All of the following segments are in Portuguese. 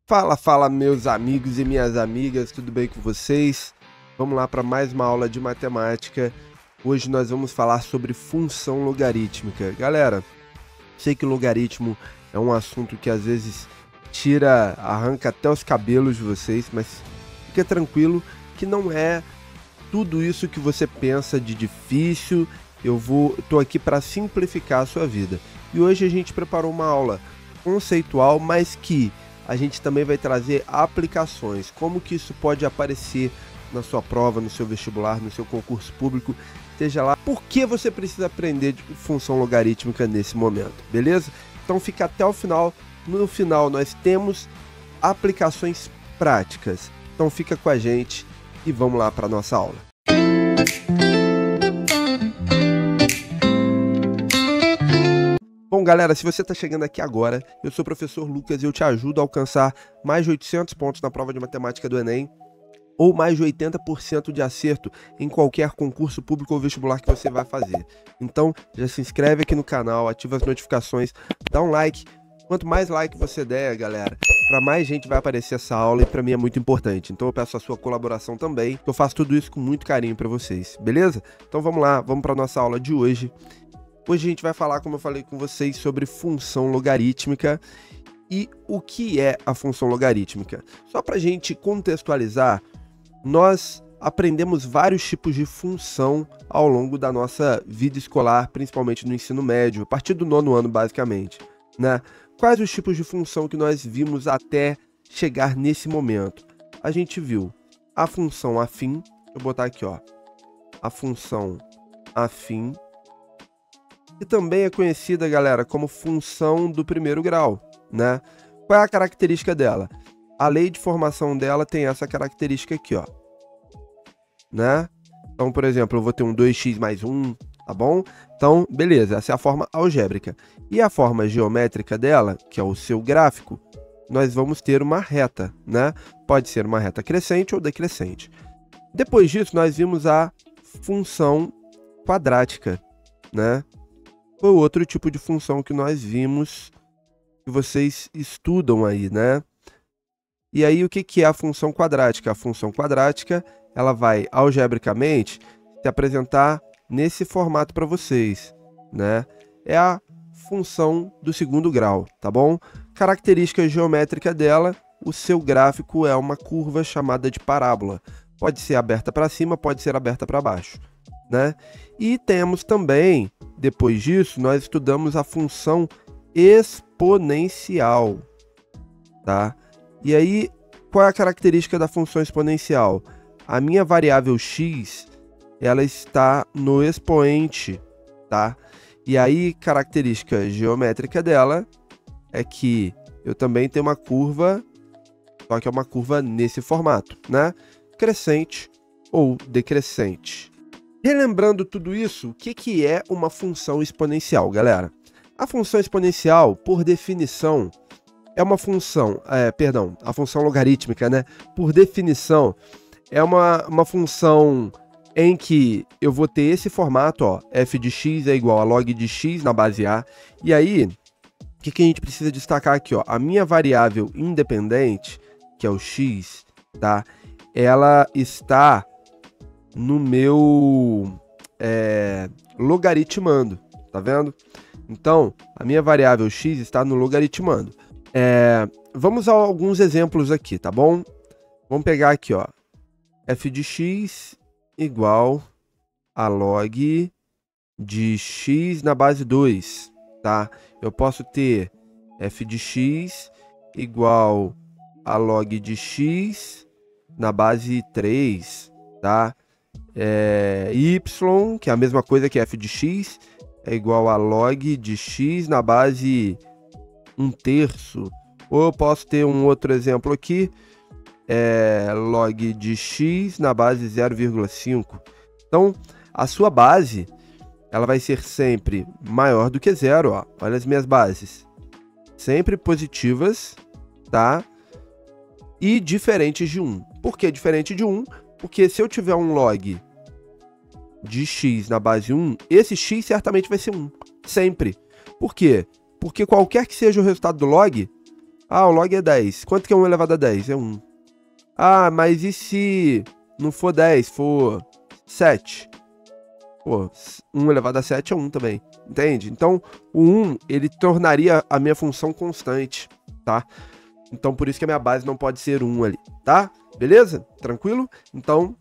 Fala, meus amigos e minhas amigas, tudo bem com vocês? Vamos lá para mais uma aula de matemática. Hoje nós vamos falar sobre função logarítmica. Galera, sei que logaritmo é um assunto que às vezes arranca até os cabelos de vocês, mas fica tranquilo que não é tudo isso que você pensa de difícil. Tô aqui para simplificar a sua vida. E hoje a gente preparou uma aula conceitual, mas que a gente também vai trazer aplicações, como que isso pode aparecer na sua prova, no seu vestibular, no seu concurso público, seja lá. Por que você precisa aprender de função logarítmica nesse momento, beleza? Então fica até o final. No final nós temos aplicações práticas. Então fica com a gente e vamos lá para a nossa aula. Bom, galera, se você está chegando aqui agora, eu sou o professor Lucas e eu te ajudo a alcançar mais de 800 pontos na prova de matemática do Enem ou mais de 80% de acerto em qualquer concurso público ou vestibular que você vai fazer. Então, já se inscreve aqui no canal, ativa as notificações, dá um like. Quanto mais like você der, galera, para mais gente vai aparecer essa aula e para mim é muito importante. Então eu peço a sua colaboração também. Eu faço tudo isso com muito carinho para vocês, beleza? Então vamos lá, vamos para nossa aula de hoje. Hoje a gente vai falar, como eu falei com vocês, sobre função logarítmica e o que é a função logarítmica. Só para a gente contextualizar, nós aprendemos vários tipos de função ao longo da nossa vida escolar, principalmente no ensino médio, a partir do 9º ano basicamente, né? Quais os tipos de função que nós vimos até chegar nesse momento? A gente viu a função afim, deixa eu botar aqui, ó, a função afim, que também é conhecida, galera, como função do primeiro grau, né? Qual é a característica dela? A lei de formação dela tem essa característica aqui, ó, né? Então, por exemplo, eu vou ter um 2x mais 1, tá bom? Então, beleza, essa é a forma algébrica. E a forma geométrica dela, que é o seu gráfico, nós vamos ter uma reta, né? Pode ser uma reta crescente ou decrescente. Depois disso, nós vimos a função quadrática, né? Foi outro tipo de função que nós vimos, que vocês estudam aí, né? E aí, o que é a função quadrática? A função quadrática, ela vai, algebricamente, se apresentar nesse formato para vocês, né? É a função do segundo grau, tá bom? Característica geométrica dela, o seu gráfico é uma curva chamada de parábola. Pode ser aberta para cima, pode ser aberta para baixo, né? E temos também, depois disso, nós estudamos a função exponencial, tá? E aí, qual é a característica da função exponencial? A minha variável x, ela está no expoente, tá? E aí, característica geométrica dela é que eu também tenho uma curva, só que é uma curva nesse formato, né? Crescente ou decrescente. Relembrando tudo isso, o que é uma função exponencial, galera? A função exponencial, por definição, é uma função, a função logarítmica, né? Por definição, é uma função em que eu vou ter esse formato, ó, f de x é igual a log de x na base a. E aí, o que a gente precisa destacar aqui, ó? A minha variável independente, que é o x, tá? Ela está no meu logaritmando, tá vendo? Então, a minha variável x está no logaritmando. Vamos a alguns exemplos aqui, tá bom? Vamos pegar aqui, ó, f de x igual a log de x na base 2, tá? Eu posso ter f de x igual a log de x na base 3, tá? Y, que é a mesma coisa que f de x, é igual a log de x na base 1/3. Ou eu posso ter um outro exemplo aqui, log de x na base 0,5. Então, a sua base, ela vai ser sempre maior do que 0, ó. Olha as minhas bases. Sempre positivas, tá? E diferentes de 1. Por que diferente de 1? Porque se eu tiver um log de x na base 1, esse x certamente vai ser 1. Sempre. Por quê? Porque qualquer que seja o resultado do log, Ah, o log é 10. Quanto que é 1 elevado a 10? É 1. Ah, mas e se não for 10, for 7? Pô, 1 elevado a 7 é 1 também, entende? Então, o 1, ele tornaria a minha função constante, tá? Então, por isso que a minha base não pode ser 1 ali, tá? Beleza? Tranquilo? Então,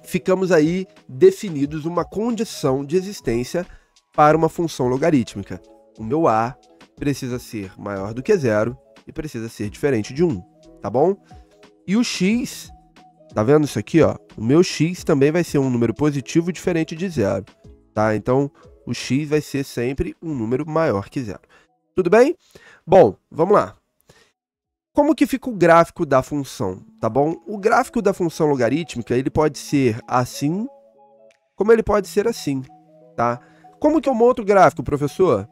ficamos aí definidos uma condição de existência para uma função logarítmica. O meu a precisa ser maior do que 0 e precisa ser diferente de 1, tá bom? E o x, tá vendo isso aqui, ó? O meu x também vai ser um número positivo diferente de 0, tá? Então, o x vai ser sempre um número maior que 0. Tudo bem? Bom, vamos lá. Como que fica o gráfico da função, tá bom? O gráfico da função logarítmica, ele pode ser assim, como ele pode ser assim, tá? Como que eu monto o gráfico, professor?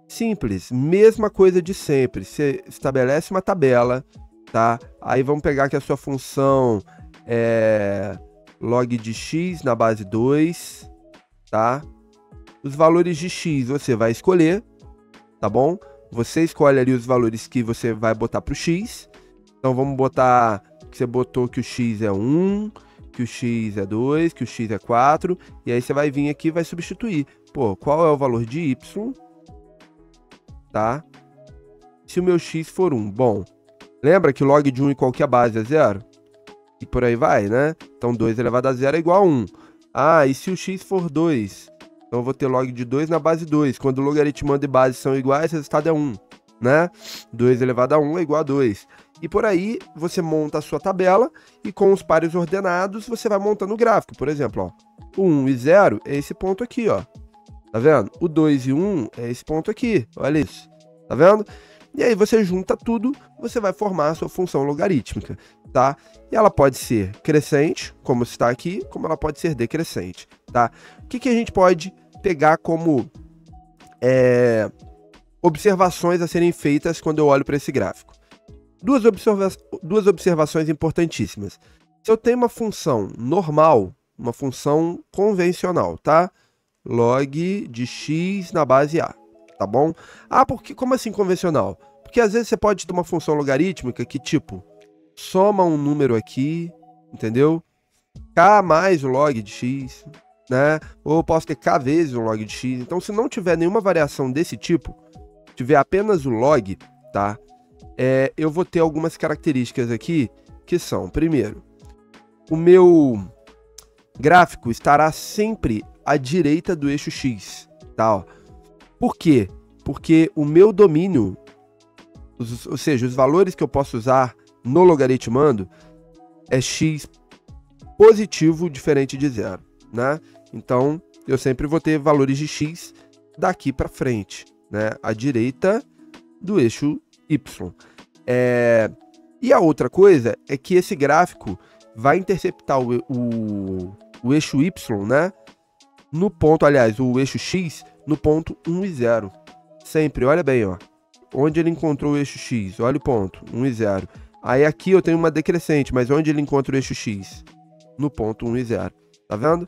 Simples, mesma coisa de sempre. Você estabelece uma tabela, tá? Aí vamos pegar que a sua função é log de x na base 2, tá? Os valores de x você vai escolher, tá bom? Você escolhe ali os valores que você vai botar para o x. Então vamos botar que você botou que o x é 1, que o x é 2, que o x é 4. E aí você vai vir aqui e vai substituir. Pô, qual é o valor de y? Tá? Se o meu x for 1. Bom, lembra que log de 1 em qualquer base é 0? E por aí vai, né? Então 2 elevado a 0 é igual a 1. Ah, e se o x for 2? Então eu vou ter log de 2 na base 2. Quando o logaritmando e base são iguais, o resultado é 1, né? 2 elevado a 1 é igual a 2. E por aí você monta a sua tabela e com os pares ordenados você vai montando o gráfico. Por exemplo, ó, o 1 e 0 é esse ponto aqui, ó. Tá vendo? O 2 e 1 é esse ponto aqui. Olha isso. Tá vendo? E aí você junta tudo, você vai formar a sua função logarítmica, tá? E ela pode ser crescente, como está aqui, como ela pode ser decrescente, tá? O que a gente pode pegar como observações a serem feitas quando eu olho para esse gráfico? Duas observações importantíssimas. Se eu tenho uma função normal, uma função convencional, tá? Log de x na base a, tá bom? Ah, como assim convencional? Porque às vezes você pode ter uma função logarítmica que, tipo, soma um número aqui, entendeu? K mais o log de x, né? Ou eu posso ter K vezes o log de x. Então, se não tiver nenhuma variação desse tipo, tiver apenas o log, tá? Eu vou ter algumas características aqui que são, primeiro, o meu gráfico estará sempre à direita do eixo x, tá? Ó. Por quê? Porque o meu domínio, ou seja, os valores que eu posso usar no logaritmando é x positivo diferente de 0, né? Então, eu sempre vou ter valores de x daqui para frente, né? À direita do eixo y. E a outra coisa é que esse gráfico vai interceptar o eixo y, né? No ponto, aliás, o eixo x no ponto 1 e 0. Sempre, olha bem, ó. Onde ele encontrou o eixo x? Olha o ponto, 1 e 0. Aí aqui eu tenho uma decrescente, mas onde ele encontra o eixo x? No ponto 1 e 0. Tá vendo?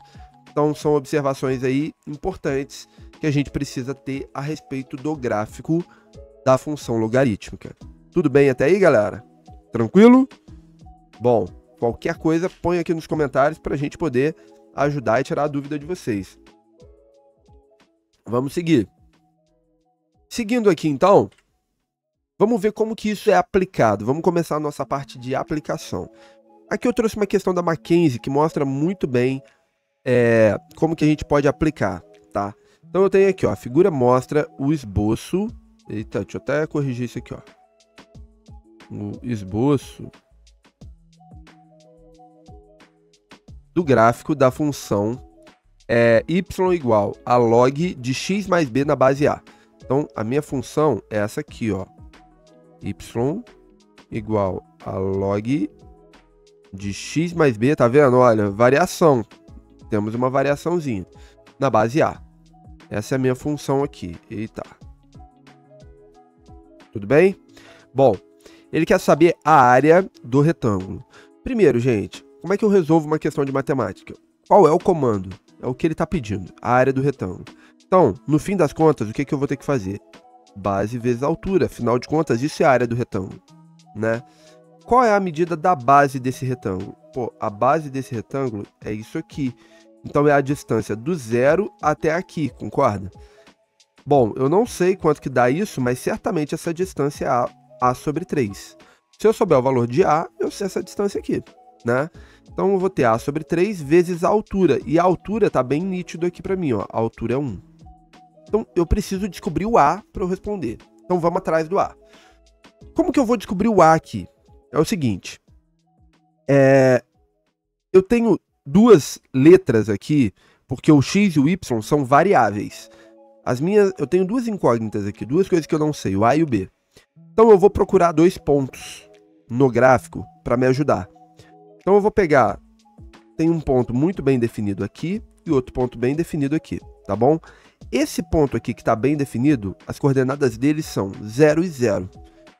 Então são observações aí importantes que a gente precisa ter a respeito do gráfico da função logarítmica. Tudo bem até aí, galera? Tranquilo? Bom, qualquer coisa põe aqui nos comentários para a gente poder ajudar e tirar a dúvida de vocês. Vamos seguir. Seguindo aqui, então, vamos ver como que isso é aplicado. Vamos começar a nossa parte de aplicação. Aqui eu trouxe uma questão da Mackenzie que mostra muito bem como que a gente pode aplicar, tá? Então eu tenho aqui, ó, a figura mostra o esboço. Eita, deixa eu até corrigir isso aqui, ó. O esboço do gráfico da função y igual a log de x mais b na base a. Então, a minha função é essa aqui, ó. Y igual a log de x mais b, tá vendo? Olha, variação. Temos uma variaçãozinha na base a. Essa é a minha função aqui. Eita. Tudo bem? Bom, ele quer saber a área do retângulo. Primeiro, gente, como é que eu resolvo uma questão de matemática? Qual é o comando? É o que ele está pedindo, a área do retângulo. Então, no fim das contas, o que eu vou ter que fazer? base vezes altura. Afinal de contas, isso é a área do retângulo, né? Qual é a medida da base desse retângulo? Pô, a base desse retângulo é isso aqui. Então, é a distância do zero até aqui, concorda? Bom, eu não sei quanto que dá isso, mas certamente essa distância é A sobre 3. Se eu souber o valor de A, eu sei essa distância aqui, né? Então, eu vou ter A sobre 3 vezes a altura. E a altura tá bem nítido aqui para mim, ó. A altura é 1. Então, eu preciso descobrir o A para eu responder. Então, vamos atrás do A. Como que eu vou descobrir o A aqui? É o seguinte. Eu tenho duas letras aqui, porque o x e o y são variáveis. Eu tenho duas incógnitas aqui, duas coisas que eu não sei, o A e o B. Então, eu vou procurar 2 pontos no gráfico para me ajudar. Então, eu vou pegar, tem um ponto muito bem definido aqui e outro ponto bem definido aqui, tá bom? Esse ponto aqui que está bem definido, as coordenadas dele são 0 e 0.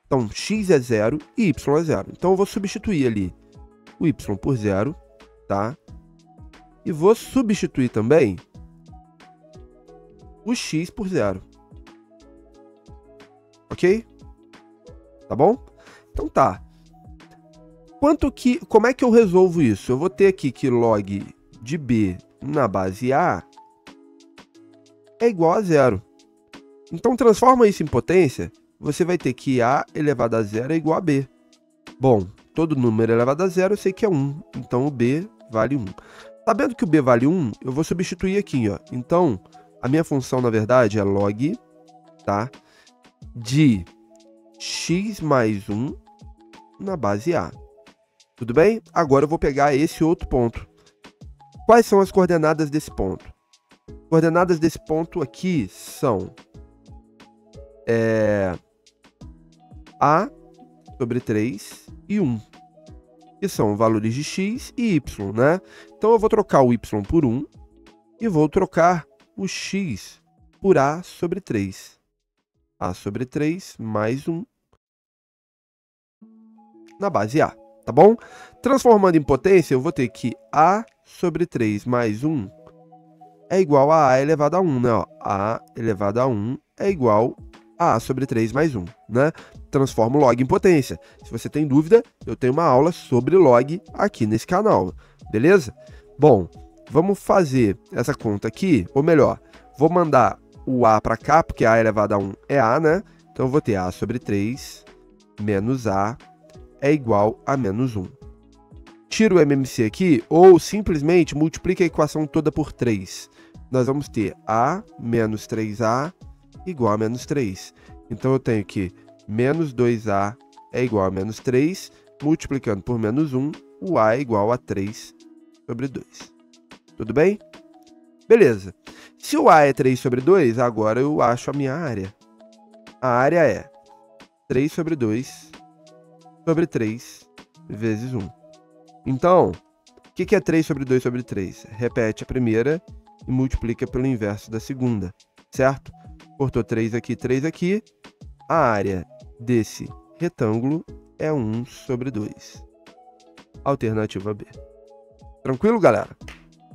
Então, x é 0 e y é 0. Então, eu vou substituir ali o y por 0, tá? E vou substituir também o x por 0. Ok? Tá bom? Então tá. Como é que eu resolvo isso? Eu vou ter aqui que log de b na base A é igual a 0. Então, transforma isso em potência, você vai ter que A elevado a 0 é igual a B. Bom, todo número elevado a 0 eu sei que é 1, então o B vale 1. Sabendo que o B vale 1, eu vou substituir aqui, ó. Então, a minha função, na verdade, é log, tá, de x mais 1 na base A. Tudo bem? Agora eu vou pegar esse outro ponto. Quais são as coordenadas desse ponto? As coordenadas desse ponto aqui são A sobre 3 e 1, que são valores de x e y, né? Então, eu vou trocar o y por 1 e vou trocar o x por A sobre 3. A sobre 3 mais 1 na base A, tá bom? Transformando em potência, eu vou ter que A sobre 3 mais 1 é igual a A elevado a 1, né? Ó, A elevado a 1 é igual a sobre 3 mais 1, né? Transformo log em potência. Se você tem dúvida, eu tenho uma aula sobre log aqui nesse canal, beleza? Bom, vamos fazer essa conta aqui, ou melhor, vou mandar o A para cá, porque A elevado a 1 é A, né? Então, eu vou ter A sobre 3 menos A é igual a menos 1. Tiro o MMC aqui, ou simplesmente multiplica a equação toda por 3. Nós vamos ter A menos 3A igual a menos 3. Então, eu tenho que menos 2A é igual a menos 3, multiplicando por menos 1, o A é igual a 3 sobre 2. Tudo bem? Beleza. Se o A é 3 sobre 2, agora eu acho a minha área. A área é 3 sobre 2 sobre 3 vezes 1. Então, o que é 3 sobre 2 sobre 3? Repete a primeira e multiplica pelo inverso da segunda, certo? Cortou 3 aqui. A área desse retângulo é 1 sobre 2. Alternativa B. Tranquilo, galera?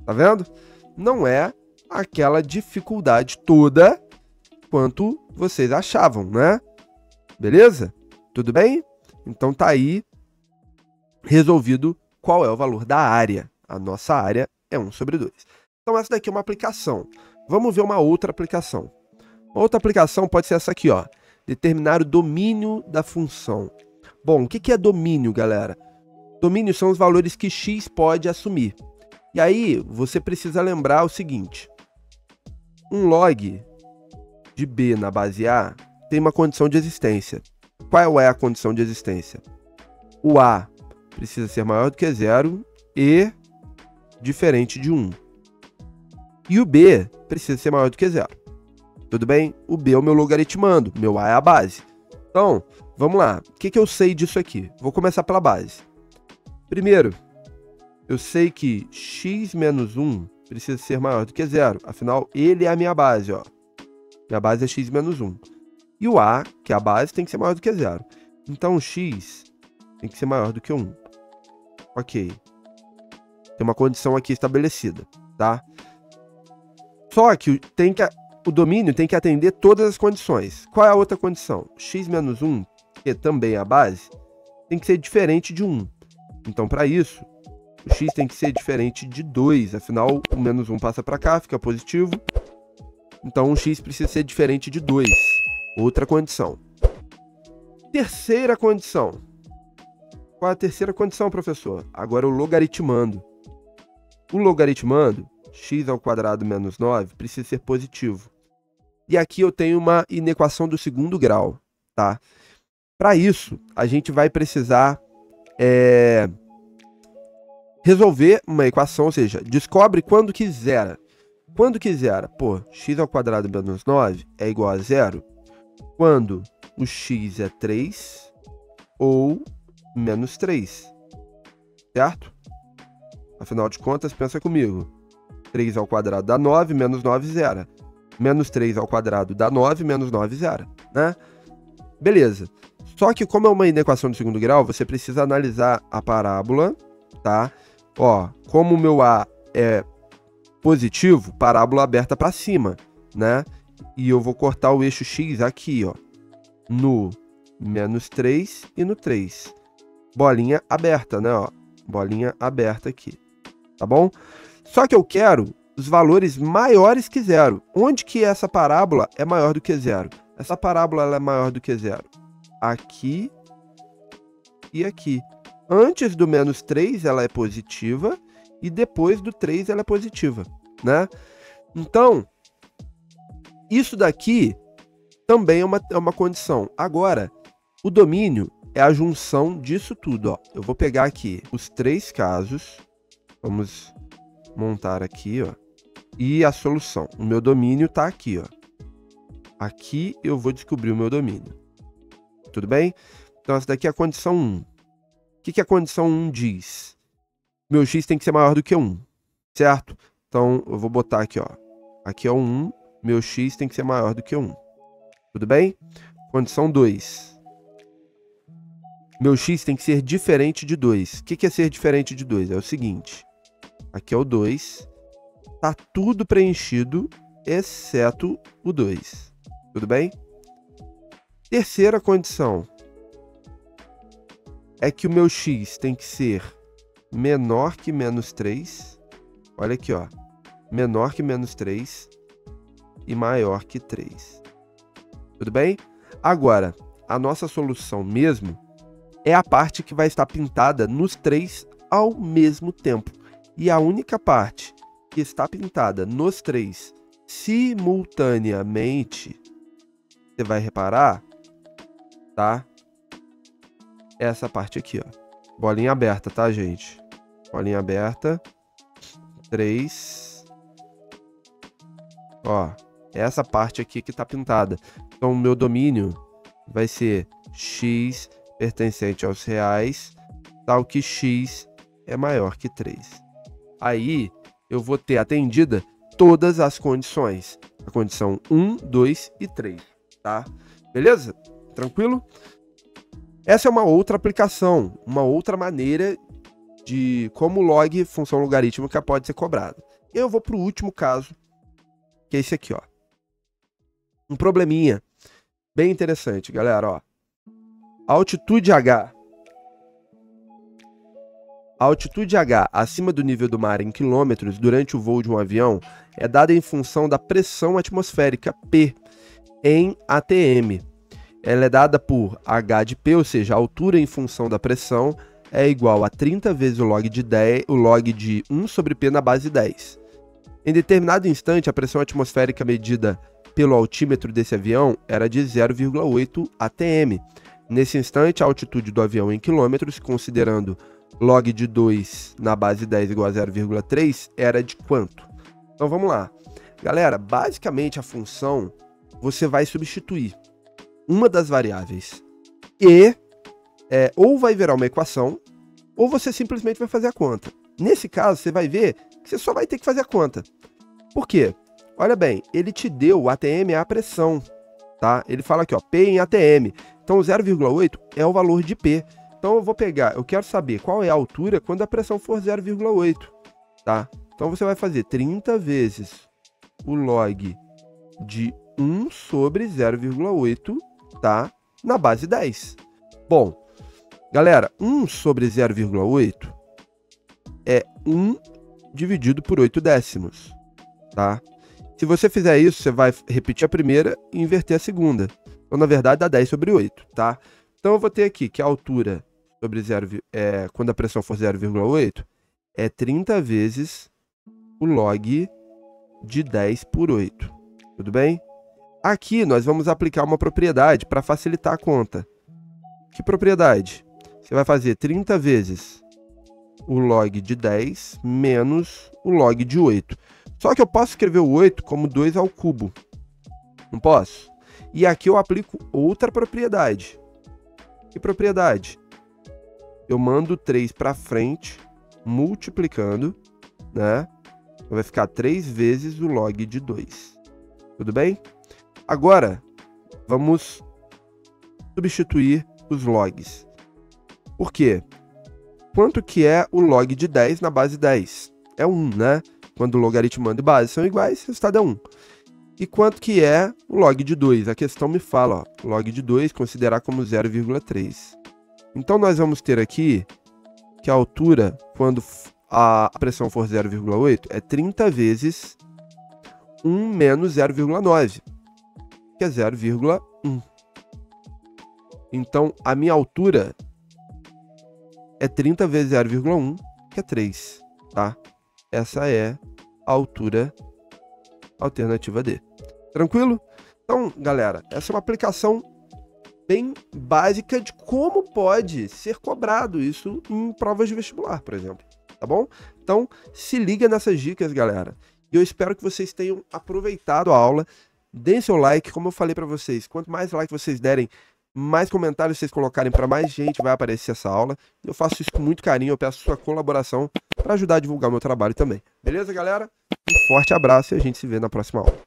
Tá vendo? Não é aquela dificuldade toda quanto vocês achavam, né? Beleza? Tudo bem? Então tá aí resolvido qual é o valor da área. A nossa área é 1 sobre 2. Então essa daqui é uma aplicação. Vamos ver uma outra aplicação. Uma outra aplicação pode ser essa aqui, ó. Determinar o domínio da função. Bom, o que é domínio, galera? Domínio são os valores que x pode assumir. E aí, você precisa lembrar o seguinte. Um log de b na base A tem uma condição de existência. Qual é a condição de existência? O A precisa ser maior do que 0 e diferente de 1. E o B precisa ser maior do que 0. Tudo bem? O B é o meu logaritmando, meu A é a base. Então, vamos lá. O que eu sei disso aqui? Vou começar pela base. Primeiro, eu sei que x menos 1 precisa ser maior do que 0. Afinal, ele é a minha base, ó. Minha base é x menos 1. E o A, que é a base, tem que ser maior do que 0. Então, o x tem que ser maior do que 1. Ok. Tem uma condição aqui estabelecida, tá? Só que o domínio tem que atender todas as condições. Qual é a outra condição? X menos 1, que também é a base, tem que ser diferente de 1. Então, para isso, o x tem que ser diferente de 2. Afinal, o menos 1 passa para cá, fica positivo. Então, o x precisa ser diferente de 2. Outra condição. Terceira condição. Qual é a terceira condição, professor? Agora o logaritmando. O logaritmando, x² menos 9, precisa ser positivo. E aqui eu tenho uma inequação do segundo grau, tá? Para isso, a gente vai precisar resolver uma equação, ou seja, descobre quando que zera. Quando que zera? Pô, x² menos 9 é igual a 0 quando o x é 3 ou menos 3, certo? Afinal de contas, pensa comigo. 3² dá 9, menos 9 zera. Menos 3² dá 9, menos 9 zera, né? Beleza. Só que como é uma inequação de segundo grau, você precisa analisar a parábola, tá? Ó, como o meu A é positivo, parábola aberta para cima, né? E eu vou cortar o eixo X aqui, ó, no menos 3 e no 3. Bolinha aberta, né? Ó, bolinha aberta aqui, tá bom? Só que eu quero os valores maiores que zero. Onde que essa parábola é maior do que zero? Essa parábola ela é maior do que zero. Aqui e aqui. Antes do menos 3 ela é positiva e depois do 3 ela é positiva, né? Então, isso daqui também é uma condição. Agora, o domínio é a junção disso tudo, ó. Eu vou pegar aqui os 3 casos, vamos montar aqui, ó, e a solução. O meu domínio está aqui, ó. Aqui eu vou descobrir o meu domínio. Tudo bem? Então, essa daqui é a condição 1. O que a condição 1 diz? Meu x tem que ser maior do que 1, certo? Então, eu vou botar aqui, ó. Aqui é o 1, meu x tem que ser maior do que 1. Tudo bem? Condição 2. Meu x tem que ser diferente de 2. O que é ser diferente de 2? É o seguinte. Aqui é o 2. Tá tudo preenchido, exceto o 2. Tudo bem? Terceira condição é que o meu x tem que ser menor que menos 3. Olha aqui, ó. Menor que menos 3 e maior que 3. Tudo bem? Agora, a nossa solução mesmo é a parte que vai estar pintada nos 3 ao mesmo tempo. E a única parte que está pintada nos 3 simultaneamente, você vai reparar, tá? Essa parte aqui, ó. Bolinha aberta, tá, gente? Bolinha aberta. 3. Ó, essa parte aqui que tá pintada. Então, o meu domínio vai ser x pertencente aos reais, tal que x é maior que 3. Aí, eu vou ter atendida todas as condições. A condição 1, 2 e 3, tá? Beleza? Tranquilo? Essa é uma outra aplicação, uma outra maneira de como log, função logarítmica, pode ser cobrada. E eu vou para o último caso, que é esse aqui, ó. Um probleminha bem interessante, galera, ó. A altitude H acima do nível do mar em quilômetros durante o voo de um avião é dada em função da pressão atmosférica P em ATM. Ela é dada por H de P, ou seja, a altura em função da pressão é igual a 30 vezes o log de 1 sobre P na base 10. Em determinado instante, a pressão atmosférica medida pelo altímetro desse avião era de 0,8 ATM. Nesse instante, a altitude do avião em quilômetros, considerando log de 2 na base 10 igual a 0,3, era de quanto? Então vamos lá. Galera, basicamente a função você vai substituir uma das variáveis e ou vai virar uma equação ou você simplesmente vai fazer a conta. Nesse caso, você vai ver que você só vai ter que fazer a conta. Por quê? Olha bem, ele te deu o ATM é a pressão, tá? Ele fala aqui, ó, P em ATM. Então, 0,8 é o valor de P. Então, eu vou pegar, eu quero saber qual é a altura quando a pressão for 0,8, tá? Então, você vai fazer 30 vezes o log de 1 sobre 0,8, tá? Na base 10. Bom, galera, 1 sobre 0,8 é 1 dividido por 8 décimos, tá? Se você fizer isso, você vai repetir a primeira e inverter a segunda. Então, na verdade, dá 10 sobre 8, tá? Então, eu vou ter aqui que a altura sobre quando a pressão for 0,8 é 30 vezes o log de 10 por 8. Tudo bem? Aqui, nós vamos aplicar uma propriedade para facilitar a conta. Que propriedade? Você vai fazer 30 vezes o log de 10 menos o log de 8. Só que eu posso escrever o 8 como 2 ao cubo. Não posso? E aqui eu aplico outra propriedade. Que propriedade? Eu mando 3 para frente, multiplicando, né? Vai ficar 3 vezes o log de 2. Tudo bem? Agora, vamos substituir os logs. Por quê? Quanto que é o log de 10 na base 10? É 1, né? Quando o logaritmando e base são iguais, o resultado é 1. E quanto que é o log de 2? A questão me fala, ó, log de 2 considerar como 0,3. Então, nós vamos ter aqui que a altura, quando a pressão for 0,8, é 30 vezes 1 menos 0,9, que é 0,1. Então, a minha altura é 30 vezes 0,1, que é 3, tá? Essa é a altura alternativa D. Tranquilo? Então, galera, essa é uma aplicação bem básica de como pode ser cobrado isso em provas de vestibular, por exemplo. Tá bom? Então, se liga nessas dicas, galera. E eu espero que vocês tenham aproveitado a aula. Deem seu like, como eu falei para vocês. Quanto mais like vocês derem, mais comentários vocês colocarem, para mais gente vai aparecer essa aula. Eu faço isso com muito carinho, eu peço sua colaboração para ajudar a divulgar o meu trabalho também. Beleza, galera? Um forte abraço e a gente se vê na próxima aula.